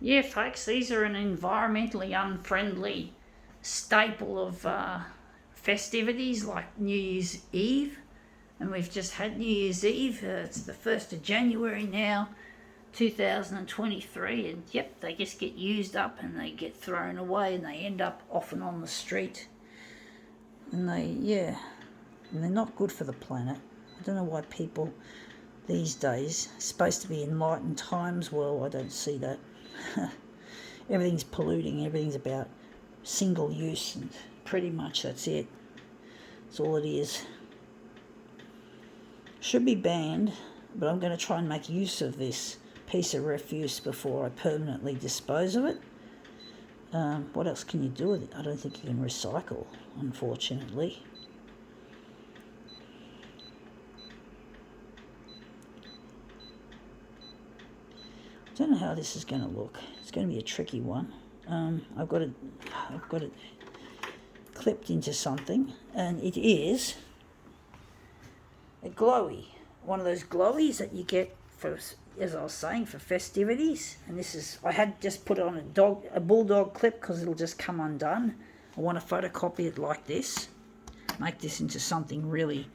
Yeah, folks, these are an environmentally unfriendly staple of festivities like New Year's Eve. And we've just had New Year's Eve. It's the 1st of January now, 2023. And yep, they just get used up and they get thrown away and they end up often on the street. And and they're not good for the planet. I don't know why people these days, it's supposed to be enlightened times, well, I don't see that. Everything's polluting, everything's about single use, and pretty much that's it. That's all it is. Should be banned, but I'm going to try and make use of this piece of refuse before I permanently dispose of it. What else can you do with it? I don't think you can recycle, unfortunately. I don't know how this is going to look. It's going to be a tricky one. I've got it clipped into something, and it is a glowie. One of those glowies that you get for, as I was saying, for festivities. And this is, I had just put it on a bulldog clip because it'll just come undone. I want to photocopy it like this, make this into something really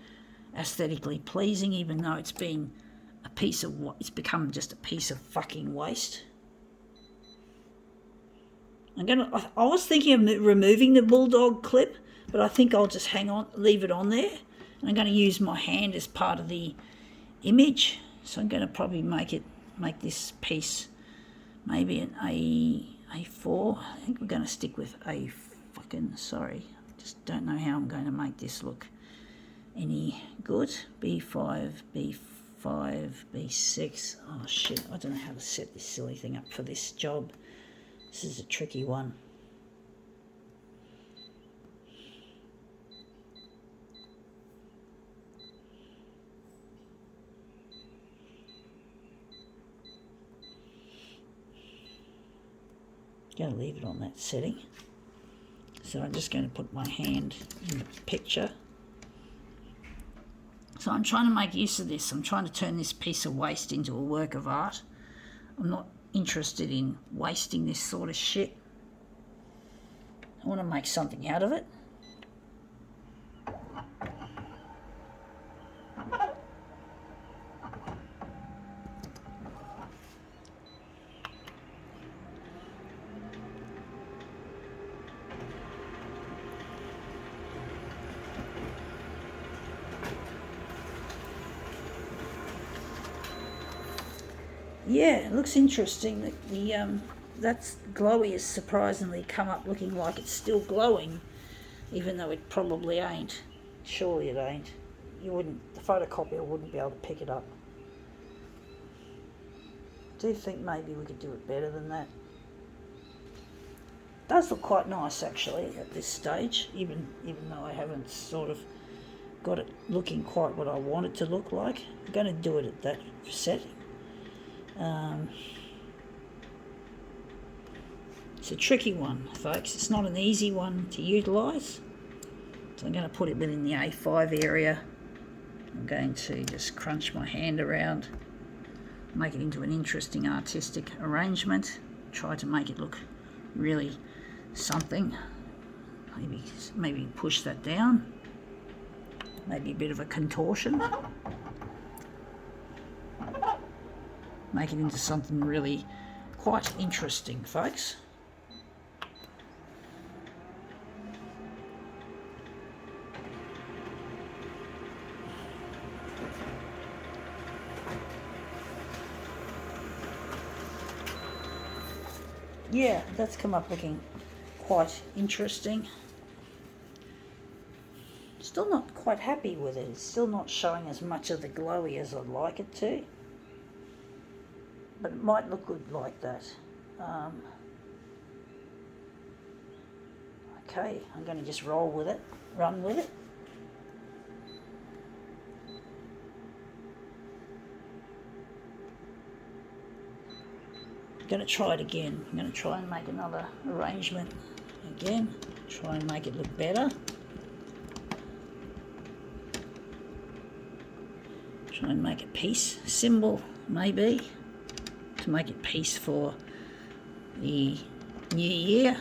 aesthetically pleasing, even though it's become just a piece of fucking waste. I was thinking of removing the bulldog clip, but I think I'll just leave it on there. And I'm going to use my hand as part of the image. So I'm going to probably make this piece maybe an A4. I think we're going to stick with sorry. Just don't know how I'm going to make this look any good. B5, B6. Oh shit, I don't know how to set this silly thing up for this job. This is a tricky one. Going to leave it on that setting. So I'm just going to put my hand in the picture. So I'm trying to make use of this. I'm trying to turn this piece of waste into a work of art. I'm not interested in wasting this sort of shit. I want to make something out of it. Yeah, it looks interesting. That's glowy has surprisingly come up looking like it's still glowing, even though it probably ain't. Surely it ain't. The photocopier wouldn't be able to pick it up. Do you think maybe we could do it better than that? It does look quite nice actually at this stage, even though I haven't sort of got it looking quite what I want it to look like. I'm going to do it at that setting. It's a tricky one, folks. It's not an easy one to utilise. So I'm going to put it within the A5 area. I'm going to just crunch my hand around, make it into an interesting artistic arrangement, try to make it look really something. Maybe push that down. Maybe a bit of a contortion. Make it into something really quite interesting, folks. Yeah, that's come up looking quite interesting. Still not quite happy with it. It's still not showing as much of the glowy as I'd like it to. But it might look good like that. Okay, I'm going to just roll with it, run with it. I'm going to try it again. I'm going to try and make another arrangement again. Try and make it look better. Try and make a peace symbol, maybe, to make it peace for the new year.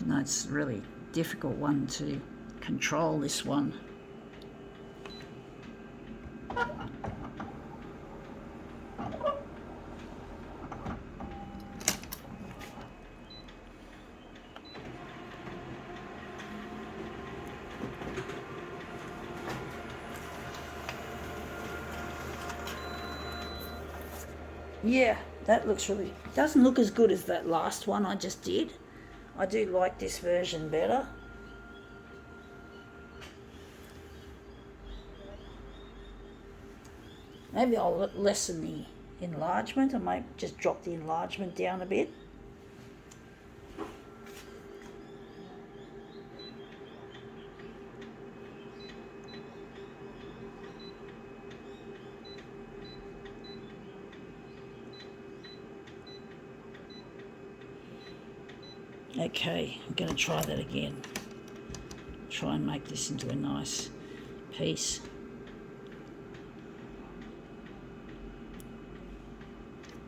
No, it's a really difficult one to control, this one. Yeah, that looks really, doesn't look as good as that last one I just did. I do like this version better. Maybe I'll lessen the enlargement. I might just drop the enlargement down a bit. Okay, I'm going to try that again. Try and make this into a nice piece.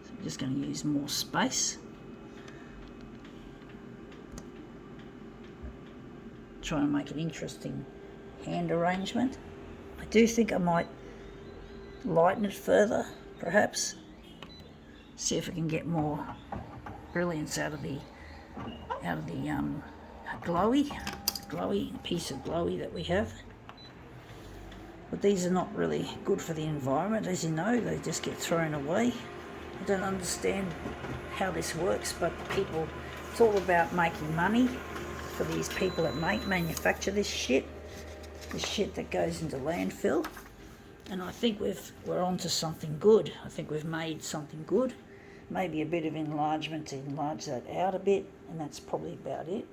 So I'm just going to use more space. Try and make an interesting hand arrangement. I do think I might lighten it further, perhaps. See if I can get more brilliance out of the glowy piece of glowy that we have. But these are not really good for the environment, as you know. They just get thrown away. I don't understand how this works, but people, it's all about making money for these people that manufacture this shit that goes into landfill. And I think we're onto something good. I think we've made something good. Maybe a bit of enlargement to enlarge that out a bit, and that's probably about it.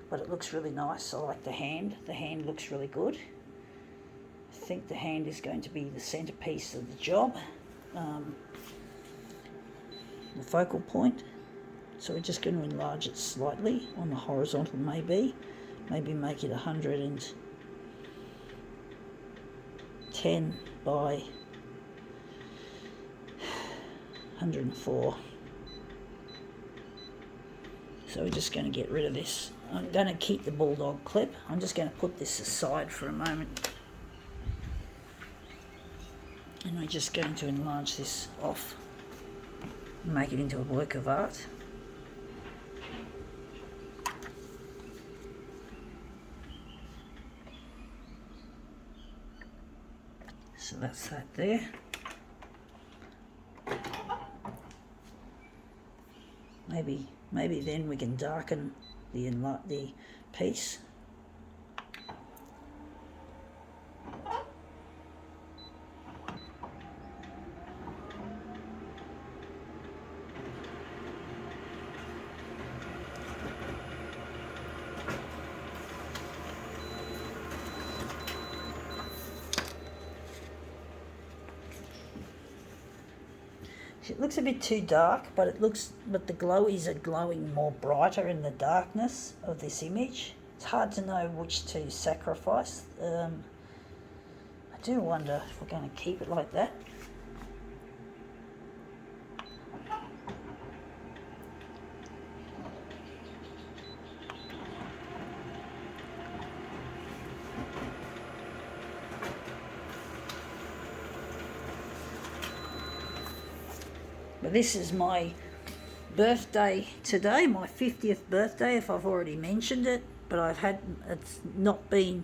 But it looks really nice. I like the hand. The hand looks really good. I think the hand is going to be the centerpiece of the job, the focal point. So we're just going to enlarge it slightly on the horizontal, maybe make it 110 by 104. So we're just going to get rid of this. I'm going to keep the bulldog clip. I'm just going to put this aside for a moment. And we're just going to enlarge this off and make it into a work of art. So that's that there. Maybe then we can darken the piece. It looks a bit too dark, but the glowies are glowing more brighter in the darkness of this image. It's hard to know which to sacrifice. I do wonder if we're going to keep it like that. But this is my birthday today, my 50th birthday, if I've already mentioned it. But it's not been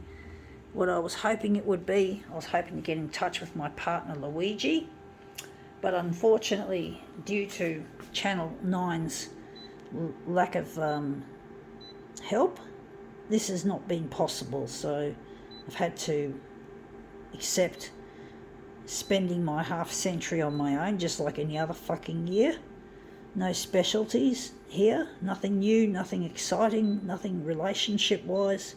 what I was hoping it would be. I was hoping to get in touch with my partner Luigi. But unfortunately, due to Channel 9's lack of help, this has not been possible. So I've had to accept spending my half century on my own, just like any other fucking year. No specialties here, nothing new, nothing exciting, nothing relationship wise.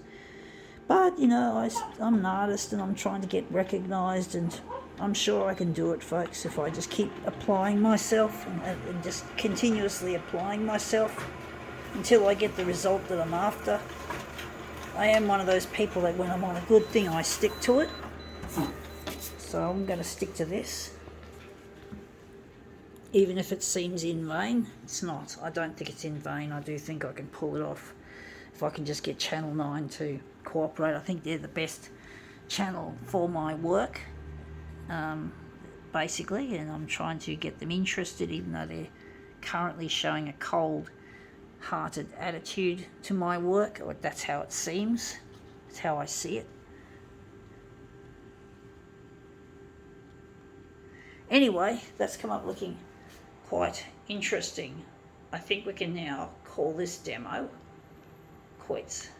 But you know, I'm an artist and I'm trying to get recognised, and I'm sure I can do it, folks, if I just keep applying myself and just continuously applying myself until I get the result that I'm after. I am one of those people that when I'm on a good thing, I stick to it. So I'm going to stick to this. even if it seems in vain. It's not. I don't think it's in vain. I do think I can pull it off if I can just get Channel 9 to cooperate. I think they're the best channel for my work, basically, and I'm trying to get them interested, even though they're currently showing a cold-hearted attitude to my work, or that's how it seems. That's how I see it. Anyway, that's come up looking quite interesting. I think we can now call this demo quits.